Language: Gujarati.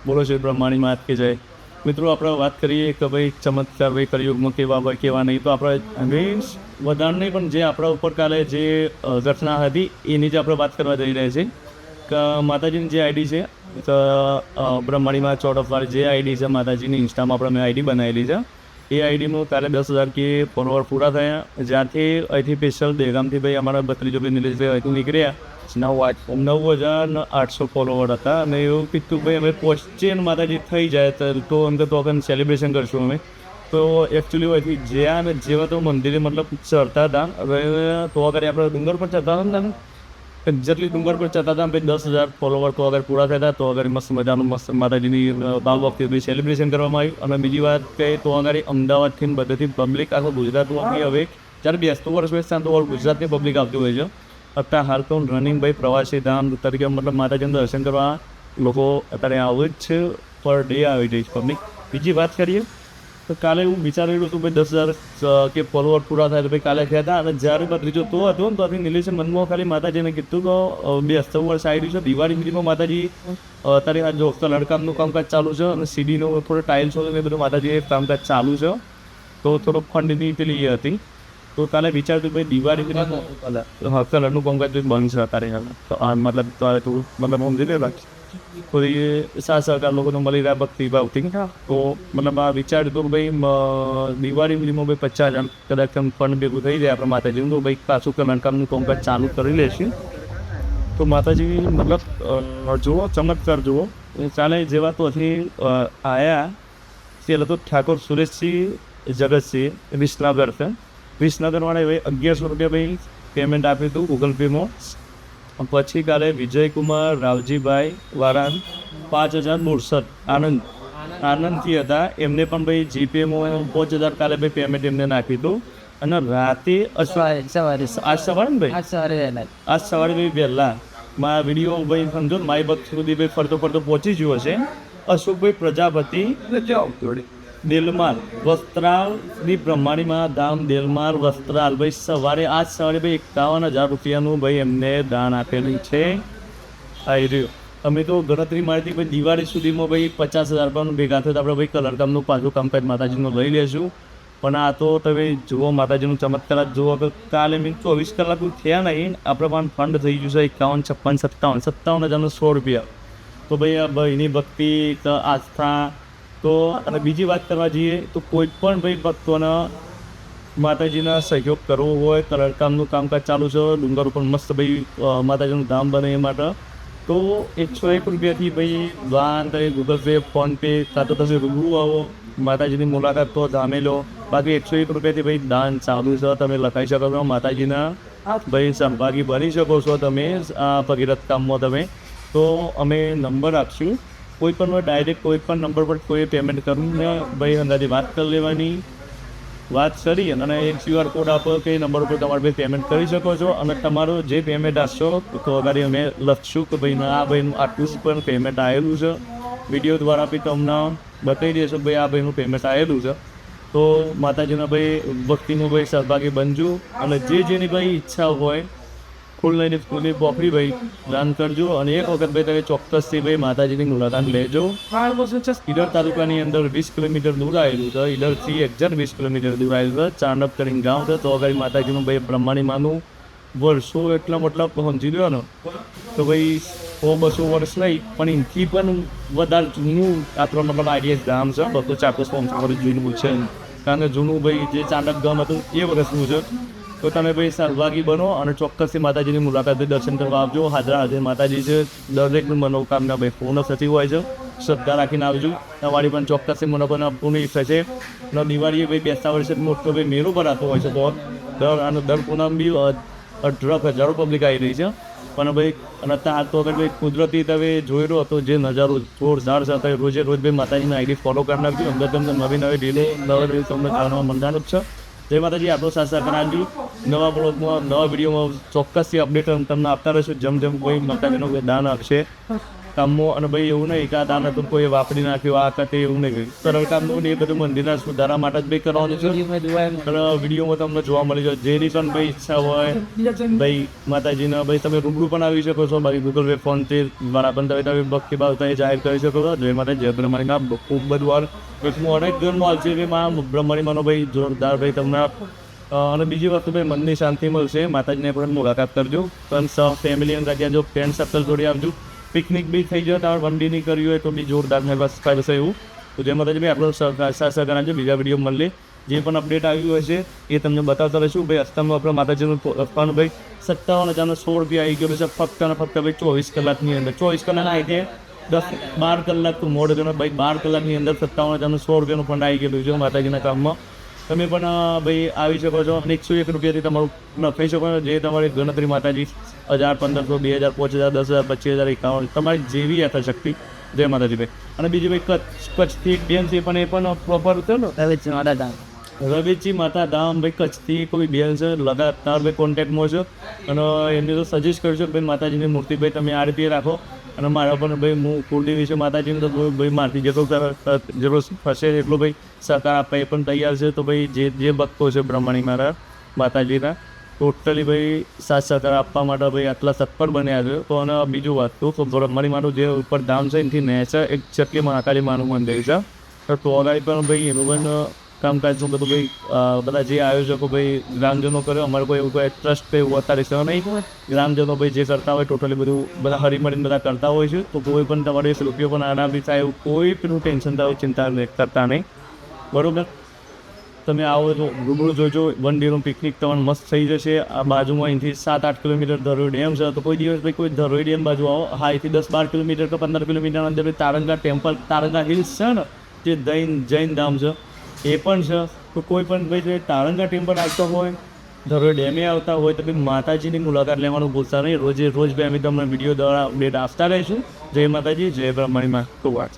બોલો છે બ્રહ્માણી માત કે જાય. મિત્રો આપણે વાત કરીએ કે ભાઈ ચમત્કાર ભાઈ કળિયુગમાં કેવા હોય કેવા નહીં, તો આપણે મીન્સ વધારે નહીં પણ જે આપણા ઉપર કાલે જે ઘટના હતી એની જ આપણે વાત કરવા જઈ રહ્યા છીએ કે માતાજીની જે આઈડી છે તો બ્રહ્માણીમાં ચોટફવાળી જે આઈડી છે માતાજીની ઇન્સ્ટામાં આપણે મેં આઈડી બનાવેલી છે. એ આઈડીમાં કાલે 10,000 કે ફોલોવર પૂરા થયા, જ્યાંથી અહીંથી સ્પેશિયલ દેગામથી ભાઈ અમારા ભત્રીજોભાઈ નિલેશભાઈ અહીંથી નીકળ્યા 9,800 ફોલોવર હતા. અને એવું કીધું ભાઈ અમે પહોંચીએ ને માતાજી થઈ જાય તો અંદર તો આપણે સેલિબ્રેશન કરશું અમે. તો એકચ્યુઅલી અહીંથી જ્યાં ને જેવા તો મંદિરે મતલબ ચડતા હતા, હવે તો અગર આપણે ડુંગર પર ચડતા હતા ને જેટલી ડુંગર પર ચડતા હતા ભાઈ 10,000 ફોલોવર તો અગર પૂરા થયા તો અગર મસ્ત મજાનું મસ્ત માતાજીની બાલ વખતે ભાઈ સેલિબ્રેશન કરવામાં આવ્યું. અને બીજી વાત કહે તો અગાડી અમદાવાદથી બધેથી પબ્લિક આખું ગુજરાતમાં હવે જ્યારે બેસતું વર્ષ બેસતા તો ગુજરાતની પબ્લિક આવતી હોય છે. અત્યારે હાલ તો રનિંગ ભાઈ પ્રવાસી ધામ તરીકે મતલબ માતાજીનું દર્શન કરવા લોકો અત્યારે આવે જ છે, પર ડે આવી જાય છે પબ્લિક. બીજી વાત કરીએ તો કાલે હું વિચારી રહ્યું હતું ભાઈ 10,000 કે ફોલોવર પૂરા થાય તો ભાઈ કાલે થયા હતા. અને જ્યારે ત્રીજો તો હતો ને તો આપણે નિલેશન મનમાં ખાલી માતાજીને કીધું તો બે હસ્તવ વર્ષ આવી રહ્યું છે દિવાળી બીજીમાં માતાજી અત્યારે આ જો લડકામનું કામકાજ ચાલુ છે અને સીડીનું થોડું ટાઇલ્સ હોય ને બધું માતાજી કામકાજ ચાલુ છે, તો થોડોક ફંડની પેલી એ હતી. તો કાલે વિચારતું ભાઈ દિવાળી કલરનું કામકાજ બંધ છે અત્યારે, તો મતલબ મતલબ સમજી લે કોઈ સાથ સહકાર લોકોને મળી રહ્યા ભક્તિ ભાવથી. તો મતલબ આ વિચાર્યું તો ભાઈ દિવાળી બીજીમાં ભાઈ 50,000 કદાચ ફંડ ભેગું થઈ જાય આપણે માતાજીનું, તો ભાઈ પાછું કલરકામનું કામકાજ ચાલુ કરી લેશું. તો માતાજી મતલબ જુઓ ચમત્કાર જુઓ. કાલે જેવા તો હજી આવ્યા તે તો ઠાકોર સુરેશસિંહ જગતસિંહ વિસનગર છે. વિસનગરવાળાએ ભાઈ 1,100 રૂપિયા ભાઈ પેમેન્ટ આપ્યું હતું ગૂગલ પેમાં. પછી કાલે વિજયકુમાર રાવજીભાઈ વાળા 5,062 આનંદથી હતા, એમને પણ ભાઈ જીપેમાં 5,000 કાલે ભાઈ પેમેન્ટ એમને નાખ્યું હતું. અને રાતે સવારે આજ સવારે ને ભાઈ આજ સવારે ભાઈ વહેલા મારા વિડીયો ભાઈ સમજો મારી ભક્ત સુધી ભાઈ ફરતો પહોંચી ગયો છે. અશોકભાઈ પ્રજાપતિ દેલમાર વસ્ત્રાલની બ્રહ્માણીમાં ધામ દેલમાર વસ્ત્રાલ ભાઈ સવારે આજ સવારે ભાઈ 51,000 રૂપિયાનું ભાઈ એમને દાન આપેલું છે. આવી રહ્યું અમે તો ગણતરી મારી ભાઈ દિવાળી સુધીમાં ભાઈ 50,000 પણ ભેગા થયા આપણે ભાઈ કલરકામનું પાછું કામકાજ માતાજીનું લઈ લેશું. પણ આ તો તમે જુઓ માતાજીનું ચમત્કાર જ જુઓ કે કાલે મીન 24 કલાક થયા નહીં આપણે પણ ફંડ થઈ ગયું છે 51, 56, 57,100 રૂપિયા. તો ભાઈ આ ભાઈની ભક્તિ આસ્થા. તો અને બીજી વાત કરવા જઈએ તો કોઈ પણ ભાઈ ભક્તોને માતાજીના સહયોગ કરવો હોય, કલરકામનું કામકાજ ચાલુ છે ડુંગર ઉપર મસ્ત ભાઈ માતાજીનું ધામ બને એ માટે, તો 101 રૂપિયાથી ભાઈ દાન તમે ગૂગલ પે ફોનપે કાં તો તમે રૂબરૂ આવો માતાજીની મુલાકાત તો ધામે લો. બાકી 101 રૂપિયાથી ભાઈ દાન ચાલુ છે, તમે લખાઈ શકો છો માતાજીના ભાઈ સહભાગી બની શકો છો તમે આ ભગીરથ કામમાં. તમે તો અમે નંબર આપશું, કોઈ પણ ડાયરેક્ટ કોઈ પણ નંબર પર કોઈ પેમેન્ટ કરવું ને ભાઈ અંદાજે વાત કરી લેવાની, વાત કરી અને એક QR કોડ આપો કે નંબર ઉપર તમારે ભાઈ પેમેન્ટ કરી શકો છો. અને તમારું જે પેમેન્ટ આપશો તો અગાડી અમે લખશું કે ભાઈ આ ભાઈનું આટલું પણ પેમેન્ટ આવેલું છે. વિડીયો દ્વારા બી તમને બતાવી દેશો ભાઈ આ ભાઈનું પેમેન્ટ આવેલું છે. તો માતાજીના ભાઈ ભક્તિનું ભાઈ સહભાગી બનજો. અને જેની ભાઈ ઈચ્છા હોય ખુલ્લાની સ્કૂલની પોખરી ભાઈ દાન કરજો. અને એક વખત ભાઈ તમે ચોક્કસથી ભાઈ માતાજીની મુલાકાત લેજો. ઈડર તાલુકાની અંદર 20 કિલોમીટર દૂર આવેલું છે, ઈડરથી એક્ઝેક્ટ 20 કિલોમીટર દૂર આવેલું છે. ચાંડપ કરીને ગામ છે. તો અગાડી માતાજીનું ભાઈ બ્રહ્માણીમાંનું વર્ષો એટલા મતલબ સમજી લો ને તો ભાઈ 100-200 વર્ષ નહીં પણ એનાથી પણ વધારે જૂનું આપણો મતલબ આઈડિયા ગામ છે. 200-400 વર્ષ જૂનું છે, કારણ કે જૂનું ભાઈ જે ચાંડપ ગામ હતું એ વર્ષનું છે. તો તમે ભાઈ સહભાગી બનો અને ચોક્કસથી માતાજીની મુલાકાતે દર્શન કરવા આવજો. હાજર માતાજી છે, દરેકની મનોકામના ભાઈ પૂર્ણ થતી હોય છે. શ્રદ્ધા રાખીને આવજો. તમારી પણ ચોક્કસથી મનોકામના પૂર્ણ થશે. અને દિવાળીએ ભાઈ બેસતા વર્ષે મોટો ભાઈ મેળો ભરાતો હોય છે, તો દર પૂનમ બી 18,000 પબ્લિક આવી રહી છે. પણ ભાઈ અને ત્યાં તો અગર ભાઈ કુદરતી તમે જોઈ રહ્યો તો જે નજારો જોરદાર છે. તમે રોજે રોજ ભાઈ માતાજીની આઈડી ફોલો કરી નાખજો. અંદર તમને નવી ડીલે નવી તમને જાણવા મળવાનું જ છે. જય માતાજી. આપણો સાથ કરાવજો. નવા બ્લોગમાં નવા વિડીયોમાં ચોક્કસથી અપડેટ તમને આપતા રહીશું જેમ કોઈ માતાજીનું દાન આપશે. કામમાં અને ભાઈ એવું નહીં કે આ દાન હતું કોઈ વાપરી નાખ્યું આ કતે એવું નહીં સરળ કામનું ને એ બધું મંદિરના સુધારા માટે જ ભાઈ કરવાનું છે અને વિડીયોમાં તમને જોવા મળી જાય જેની પણ ભાઈ ઈચ્છા હોય ભાઈ માતાજીના ભાઈ તમે રૂબરૂ પણ આવી શકો છો મારી ગૂગલ પે ફોન પે દ્વારા પણ તમે ભક્તિ ભાવ તમે જાહેર કરી શકો છો જય માતા જય બ્રહ્માણીમાં ખૂબ બધું વાર અનેક ઘરમાં છે કે માં બ્રહ્માણીમાંનો ભાઈ જોરદાર ભાઈ તમને અને બીજી વસ્તુ ભાઈ મનની શાંતિ મળશે માતાજીને પણ મુલાકાત કરજો પણ સબ ફેમિલી અને ત્યાં જો ફ્રેન્ડ સર્કલ જોડે આવજો પિકનિક બી થઈ જાય તમારે વનડી નહીં કરવી હોય તો બી જોરદાર મેં બસ થશે એવું તો જે માતાજી ભાઈ આપણો સહકાર આપજો બીજા વિડીયો મળે જે પણ અપડેટ આવ્યું હોય છે એ તમને બતાવતા રહીશું ભાઈ અસ્તમાં આપણે માતાજીનું પણ ભાઈ 57,016 આવી ગયો છે ફક્ત અને ફક્ત ભાઈ 24 કલાકની અંદર 24 કલાક આવી છે 10-12 કલાક તો મોડ હતો ભાઈ 12 કલાકની અંદર 57,016 ફંડ આવી ગયેલું છે માતાજીના કામમાં તમે પણ ભાઈ આવી શકો છો અને 101 રૂપિયાથી તમારું નખાઈ શકો છો જે તમારી ગણતરી માતાજી 1,000, 1,500, 2,000, 5,000, 10,000, 25,000, 51 તમારી જેવી યથાશક્તિ જય માતાજી ભાઈ અને બીજી ભાઈ કચ્છથી એક બેન છે પણ એ પણ પ્રોપર છે ને રવેચી માતા ધામ ભાઈ કચ્છથી કોઈ બેન છે લગાતાર ભાઈ કોન્ટેક્ટમાં છે અને એમને તો સજેસ્ટ કરજો ભાઈ માતાજીની મૂર્તિ ભાઈ તમે આ રીતે રાખો અને મારા પણ ભાઈ હું કુળદેવી છે માતાજીને તો ભાઈ મારથી જેટલો થશે એટલો ભાઈ સહકાર આપવા એ પણ તૈયાર છે તો ભાઈ જે ભક્તો છે બ્રહ્માણી મારા માતાજીના ટોટલી ભાઈ સાથ સહકાર આપવા માટે ભાઈ આટલા તત્પર બન્યા છે તો અને બીજું વાત તો બ્રહ્માણી મારું જે ઉપર ધામ છે એનાથી નેચર એક ચટલી મહાકાળી માનું મંદિર છે તો તોલાઈ પણ ભાઈ એનું પણ કામકાજનું બધું ભાઈ બધા જે આયોજકો ભાઈ ગ્રામજનો કર્યો અમારે કોઈ એવું કોઈ ટ્રસ્ટ કંઈ એવું અત્યારે છે નહીં ગ્રામજનો ભાઈ જે કરતા હોય ટોટલી બધું બધા હરીમળીને બધા કરતા હોય છે તો કોઈ પણ તમારે રૂપિયો પણ આરામથી થાય એવું કોઈ પેલું ટેન્શન થાય ચિંતા કરતા નહીં બરાબર તમે આવો તો રૂબરૂ જોજો વન ડેનું પિકનિક તમને મસ્ત થઈ જશે આ બાજુમાં અહીંથી 7-8 કિલોમીટર ધરોઈ ડેમ છે તો કોઈ દિવસ ભાઈ કોઈ ધરોઈ ડેમ બાજુ આવો હા અહીંથી 10-12 કિલોમીટર કે 15 કિલોમીટર અંદર તારંગા ટેમ્પલ તારંગા હિલ્સ છે ને જે જૈન ધામ છે એ પણ છે તો કોઈ પણ ભાઈ તારંગા ટેમ્પલ આવતો હોય ધરોઈ ડેમે આવતા હોય તો ભાઈ માતાજીની મુલાકાત લેવાનું ભૂલતા નહીં રોજ ભાઈ અમે તમને વિડીયો દ્વારા અપડેટ આપતા રહીશું જય માતાજી જય બ્રહ્માણીમાં ખૂબ વાત